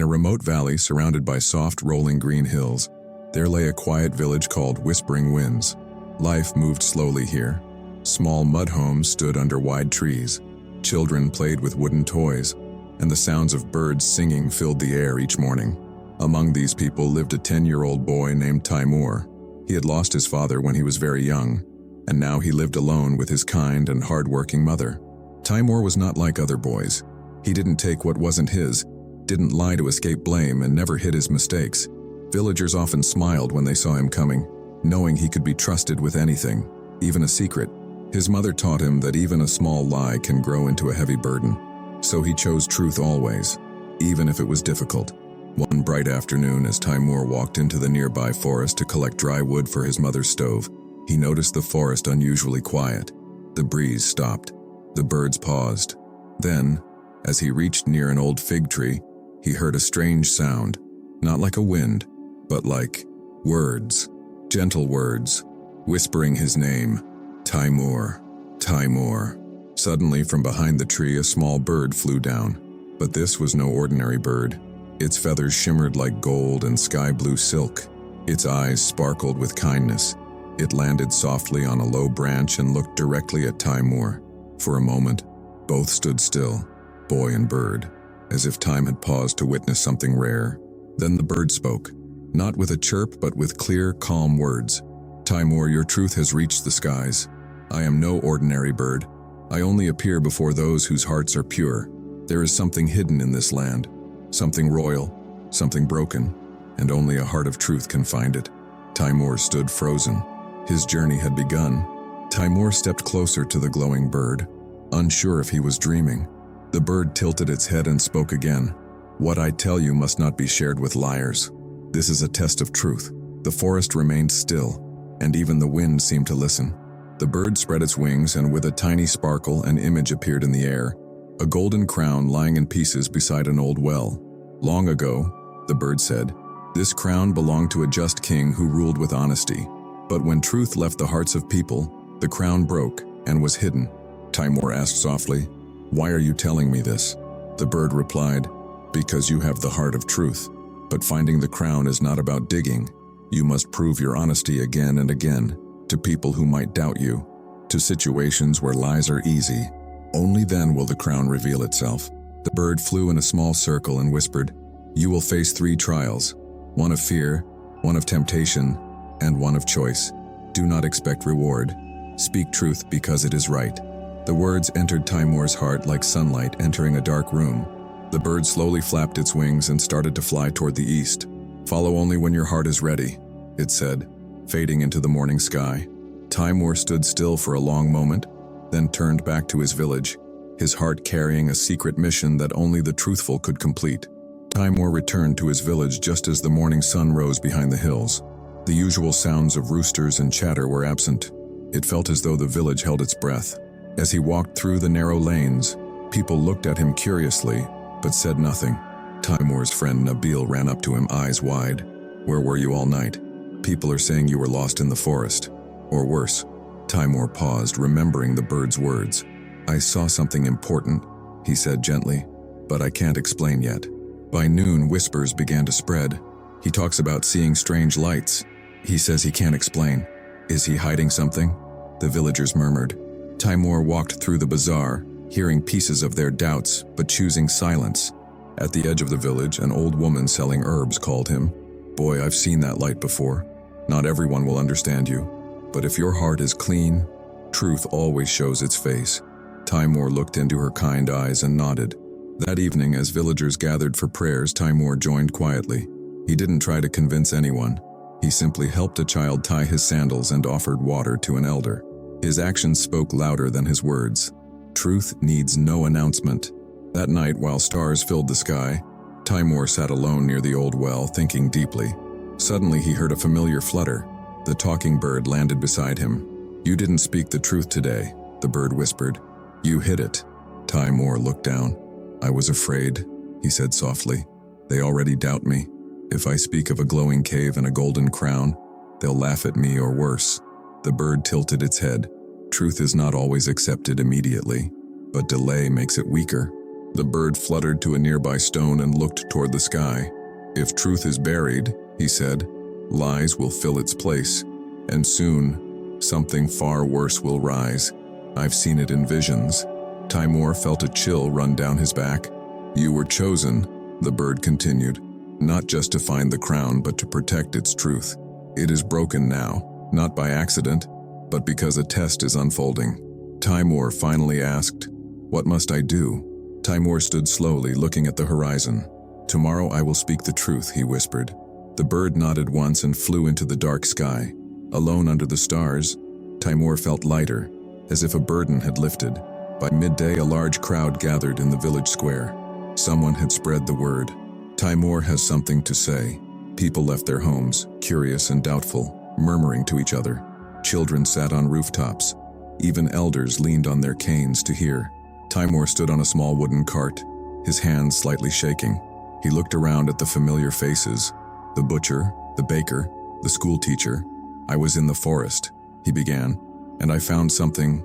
a remote valley surrounded by soft, rolling green hills, there lay a quiet village called Whispering Winds. Life moved slowly here. Small mud homes stood under wide trees. Children played with wooden toys, and the sounds of birds singing filled the air each morning. Among these people lived a 10-year-old boy named Taimoor. He had lost his father when he was very young, and now he lived alone with his kind and hard-working mother. Taimoor was not like other boys. He didn't take what wasn't his, didn't lie to escape blame, and never hid his mistakes. Villagers often smiled when they saw him coming, knowing he could be trusted with anything, even a secret. His mother taught him that even a small lie can grow into a heavy burden. So he chose truth always, even if it was difficult. One bright afternoon, as Taimoor walked into the nearby forest to collect dry wood for his mother's stove, he noticed the forest unusually quiet. The breeze stopped. The birds paused. Then, as he reached near an old fig tree, he heard a strange sound, not like a wind, but like words, gentle words, whispering his name, Taimoor, Taimoor. Suddenly, from behind the tree, a small bird flew down. But this was no ordinary bird. Its feathers shimmered like gold and sky-blue silk. Its eyes sparkled with kindness. It landed softly on a low branch and looked directly at Taimoor. For a moment, both stood still, boy and bird, as if time had paused to witness something rare. Then the bird spoke, not with a chirp but with clear, calm words. Taimoor, your truth has reached the skies. I am no ordinary bird. I only appear before those whose hearts are pure. There is something hidden in this land, something royal, something broken, and only a heart of truth can find it. Taimoor stood frozen. His journey had begun. Taimoor stepped closer to the glowing bird, unsure if he was dreaming. The bird tilted its head and spoke again. What I tell you must not be shared with liars. This is a test of truth. The forest remained still, and even the wind seemed to listen. The bird spread its wings, and with a tiny sparkle, an image appeared in the air, a golden crown lying in pieces beside an old well. Long ago, the bird said, this crown belonged to a just king who ruled with honesty. But when truth left the hearts of people, the crown broke and was hidden. Taimoor asked softly, why are you telling me this? The bird replied, because you have the heart of truth. But finding the crown is not about digging. You must prove your honesty again and again, to people who might doubt you, to situations where lies are easy. Only then will the crown reveal itself. The bird flew in a small circle and whispered, you will face 3 trials, one of fear, one of temptation, and one of choice. Do not expect reward. Speak truth because it is right. The words entered Taimoor's heart like sunlight entering a dark room. The bird slowly flapped its wings and started to fly toward the east. Follow only when your heart is ready, it said, fading into the morning sky. Taimoor stood still for a long moment, then turned back to his village, his heart carrying a secret mission that only the truthful could complete. Taimoor returned to his village just as the morning sun rose behind the hills. The usual sounds of roosters and chatter were absent. It felt as though the village held its breath. As he walked through the narrow lanes, people looked at him curiously, but said nothing. Taimoor's friend Nabil ran up to him, eyes wide. Where were you all night? People are saying you were lost in the forest. Or worse. Taimoor paused, remembering the bird's words. I saw something important, he said gently, but I can't explain yet. By noon, whispers began to spread. He talks about seeing strange lights. He says he can't explain. Is he hiding something? The villagers murmured. Taimoor walked through the bazaar, hearing pieces of their doubts, but choosing silence. At the edge of the village, an old woman selling herbs called him. Boy, I've seen that light before. Not everyone will understand you, but if your heart is clean, truth always shows its face. Taimoor looked into her kind eyes and nodded. That evening, as villagers gathered for prayers, Taimoor joined quietly. He didn't try to convince anyone. He simply helped a child tie his sandals and offered water to an elder. His actions spoke louder than his words. Truth needs no announcement. That night, while stars filled the sky, Taimoor sat alone near the old well, thinking deeply. Suddenly, he heard a familiar flutter. The talking bird landed beside him. You didn't speak the truth today, the bird whispered. You hid it. Taimoor looked down. I was afraid, he said softly. They already doubt me. If I speak of a glowing cave and a golden crown, they'll laugh at me or worse. The bird tilted its head. Truth is not always accepted immediately, but delay makes it weaker. The bird fluttered to a nearby stone and looked toward the sky. "If truth is buried," he said, "lies will fill its place, and soon, something far worse will rise. I've seen it in visions." Taimoor felt a chill run down his back. "You were chosen," the bird continued, "not just to find the crown but to protect its truth. It is broken now, not by accident, but because a test is unfolding." Taimoor finally asked, "What must I do?" Taimoor stood slowly, looking at the horizon. "Tomorrow I will speak the truth," he whispered. The bird nodded once and flew into the dark sky. Alone under the stars, Taimoor felt lighter, as if a burden had lifted. By midday, a large crowd gathered in the village square. Someone had spread the word. "Taimoor has something to say." People left their homes, curious and doubtful, murmuring to each other. Children sat on rooftops. Even elders leaned on their canes to hear. Taimoor stood on a small wooden cart, his hands slightly shaking. He looked around at the familiar faces: the butcher, the baker, the schoolteacher. "I was in the forest," he began, "and I found something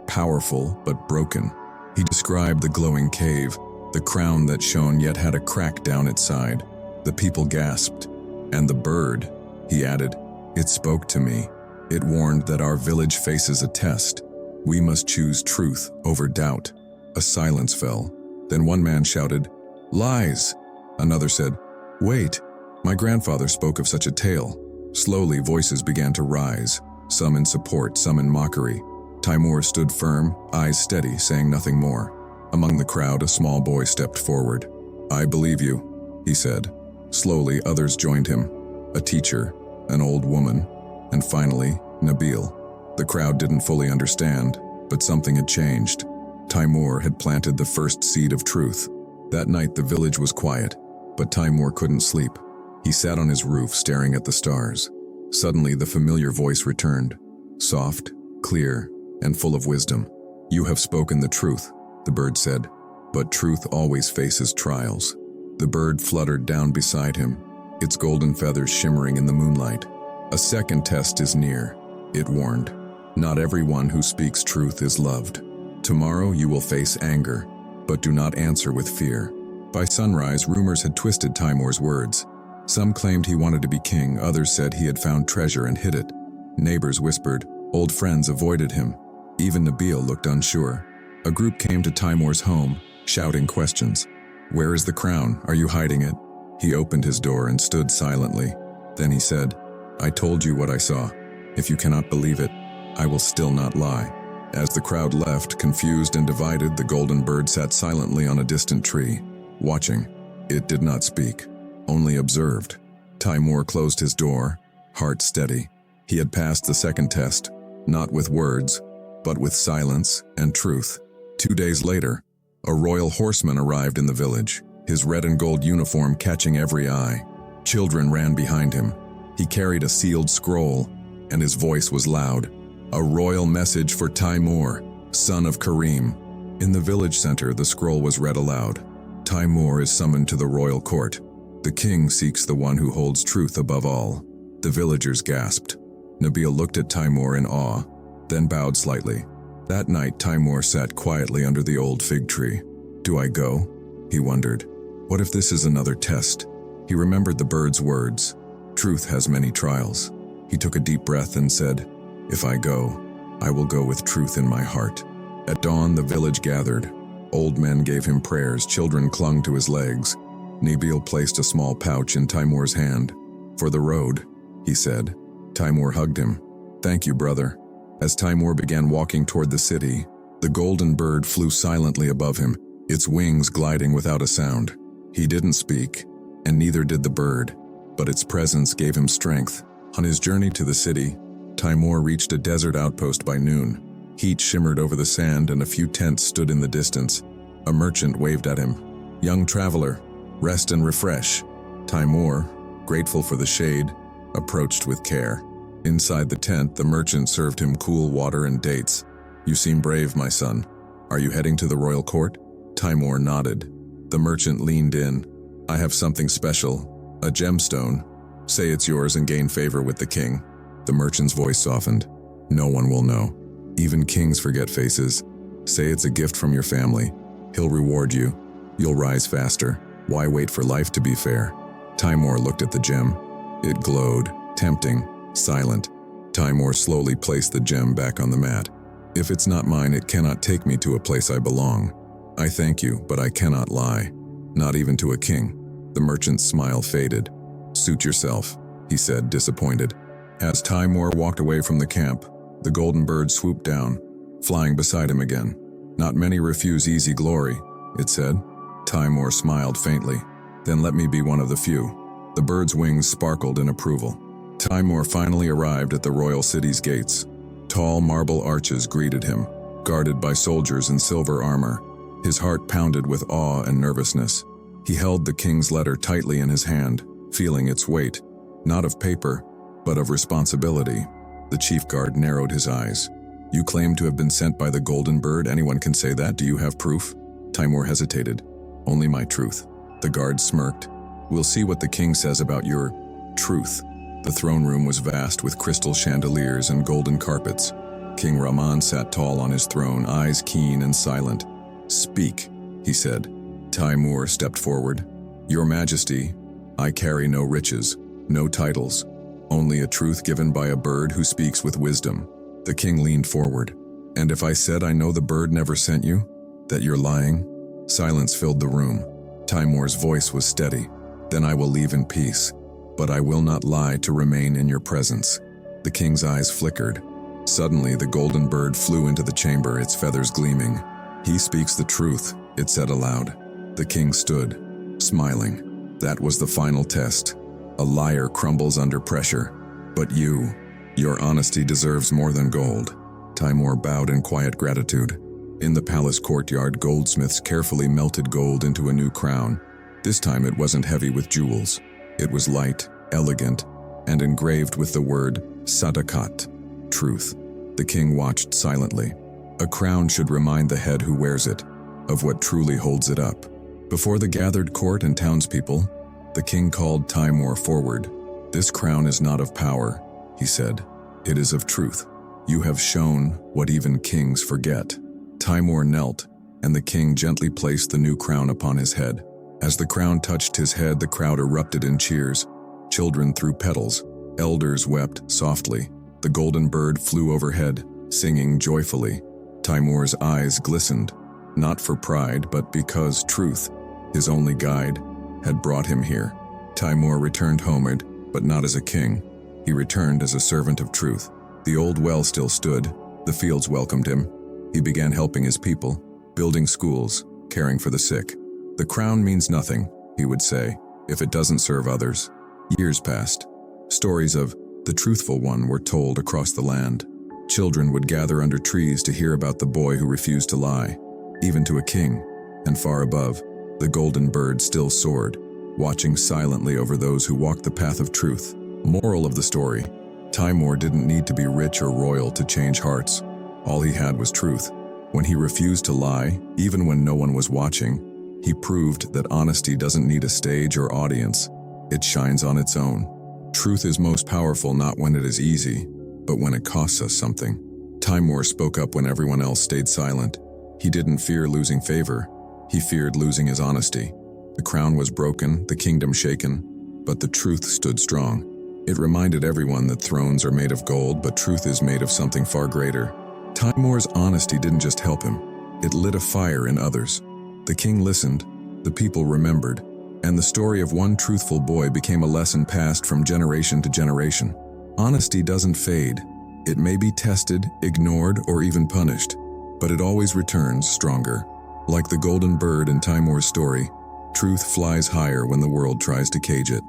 powerful but broken." He described the glowing cave, the crown that shone yet had a crack down its side. The people gasped. "And the bird," he added, "it spoke to me. It warned that our village faces a test. We must choose truth over doubt." A silence fell. Then one man shouted, "Lies!" Another said, "Wait, my grandfather spoke of such a tale." Slowly, voices began to rise, some in support, some in mockery. Taimoor stood firm, eyes steady, saying nothing more. Among the crowd, a small boy stepped forward. "I believe you," he said. Slowly, others joined him. A teacher, an old woman, and finally, Nabil. The crowd didn't fully understand, but something had changed. Taimoor had planted the first seed of truth. That night the village was quiet, but Taimoor couldn't sleep. He sat on his roof staring at the stars. Suddenly the familiar voice returned, soft, clear, and full of wisdom. "You have spoken the truth," the bird said, "but truth always faces trials." The bird fluttered down beside him, its golden feathers shimmering in the moonlight. "A second test is near," it warned. "Not everyone who speaks truth is loved. Tomorrow you will face anger, but do not answer with fear." By sunrise, rumors had twisted Taimoor's words. Some claimed he wanted to be king, others said he had found treasure and hid it. Neighbors whispered, old friends avoided him. Even Nabil looked unsure. A group came to Taimoor's home, shouting questions. "Where is the crown? Are you hiding it?" He opened his door and stood silently. Then he said, "I told you what I saw. If you cannot believe it, I will still not lie." As the crowd left, confused and divided, the golden bird sat silently on a distant tree, watching. It did not speak, only observed. Taimoor closed his door, heart steady. He had passed the second test, not with words, but with silence and truth. 2 days later, a royal horseman arrived in the village, his red and gold uniform catching every eye. Children ran behind him. He carried a sealed scroll, and his voice was loud. A royal message for Taimoor, son of Karim. In the village center, the scroll was read aloud. Taimoor is summoned to the royal court. The king seeks the one who holds truth above all. The villagers gasped. Nabil looked at Taimoor in awe, then bowed slightly. That night, Taimoor sat quietly under the old fig tree. "Do I go?" he wondered. "What if this is another test?" He remembered the bird's words. Truth has many trials. He took a deep breath and said, "If I go, I will go with truth in my heart." At dawn, the village gathered. Old men gave him prayers, children clung to his legs. Nabil placed a small pouch in Taimoor's hand. "For the road," he said. Taimoor hugged him. "Thank you, brother." As Taimoor began walking toward the city, the golden bird flew silently above him, its wings gliding without a sound. He didn't speak, and neither did the bird, but its presence gave him strength. On his journey to the city, Taimoor reached a desert outpost by noon. Heat shimmered over the sand and a few tents stood in the distance. A merchant waved at him. "Young traveler, rest and refresh." Taimoor, grateful for the shade, approached with care. Inside the tent, the merchant served him cool water and dates. "You seem brave, my son. Are you heading to the royal court?" Taimoor nodded. The merchant leaned in. "I have something special, a gemstone. Say it's yours and gain favor with the king." The merchant's voice softened. "No one will know. Even kings forget faces. Say it's a gift from your family." He'll reward you. You'll rise faster. Why wait for life to be fair? Taimoor looked at the gem. It glowed, tempting, silent. Taimoor slowly placed the gem back on the mat. If it's not mine, it cannot take me to a place I belong. I thank you, but I cannot lie. Not even to a king. The merchant's smile faded. Suit yourself, he said, disappointed. As Taimoor walked away from the camp, the golden bird swooped down, flying beside him again. Not many refuse easy glory, it said. Taimoor smiled faintly. Then let me be one of the few. The bird's wings sparkled in approval. Taimoor finally arrived at the royal city's gates. Tall marble arches greeted him, guarded by soldiers in silver armor. His heart pounded with awe and nervousness. He held the king's letter tightly in his hand, feeling its weight, not of paper, but of responsibility. The chief guard narrowed his eyes. You claim to have been sent by the golden bird. Anyone can say that. Do you have proof? Taimoor hesitated. Only my truth. The guard smirked. We'll see what the king says about your truth. The throne room was vast with crystal chandeliers and golden carpets. King Rahman sat tall on his throne, eyes keen and silent. Speak, he said. Taimoor stepped forward. Your Majesty, I carry no riches, no titles, only a truth given by a bird who speaks with wisdom. The king leaned forward. And if I said I know the bird never sent you, that you're lying? Silence filled the room. Taimoor's voice was steady. Then I will leave in peace, but I will not lie to remain in your presence. The king's eyes flickered. Suddenly, the golden bird flew into the chamber, its feathers gleaming. He speaks the truth, it said aloud. The king stood, smiling. That was the final test. A liar crumbles under pressure. But you, your honesty deserves more than gold. Taimoor bowed in quiet gratitude. In the palace courtyard, goldsmiths carefully melted gold into a new crown. This time it wasn't heavy with jewels. It was light, elegant, and engraved with the word Sadakat, truth. The king watched silently. A crown should remind the head who wears it of what truly holds it up. Before the gathered court and townspeople, the king called Taimoor forward. This crown is not of power, he said. It is of truth. You have shown what even kings forget. Taimoor knelt, and the king gently placed the new crown upon his head. As the crown touched his head, the crowd erupted in cheers. Children threw petals. Elders wept softly. The golden bird flew overhead, singing joyfully. Taimoor's eyes glistened, not for pride, but because truth, his only guide, had brought him here. Taimoor returned homeward, but not as a king. He returned as a servant of truth. The old well still stood. The fields welcomed him. He began helping his people, building schools, caring for the sick. The crown means nothing, he would say, if it doesn't serve others. Years passed. Stories of the truthful one were told across the land. Children would gather under trees to hear about the boy who refused to lie, even to a king. And far above, the golden bird still soared, watching silently over those who walked the path of truth. Moral of the story: Taimoor didn't need to be rich or royal to change hearts. All he had was truth. When he refused to lie, even when no one was watching, he proved that honesty doesn't need a stage or audience. It shines on its own. Truth is most powerful not when it is easy, but when it costs us something. Taimoor spoke up when everyone else stayed silent. He didn't fear losing favor. He feared losing his honesty. The crown was broken, the kingdom shaken, but the truth stood strong. It reminded everyone that thrones are made of gold, but truth is made of something far greater. Taimoor's honesty didn't just help him. It lit a fire in others. The king listened, the people remembered, and the story of one truthful boy became a lesson passed from generation to generation. Honesty doesn't fade. It may be tested, ignored, or even punished, but it always returns stronger. Like the golden bird in Taimoor's story, truth flies higher when the world tries to cage it.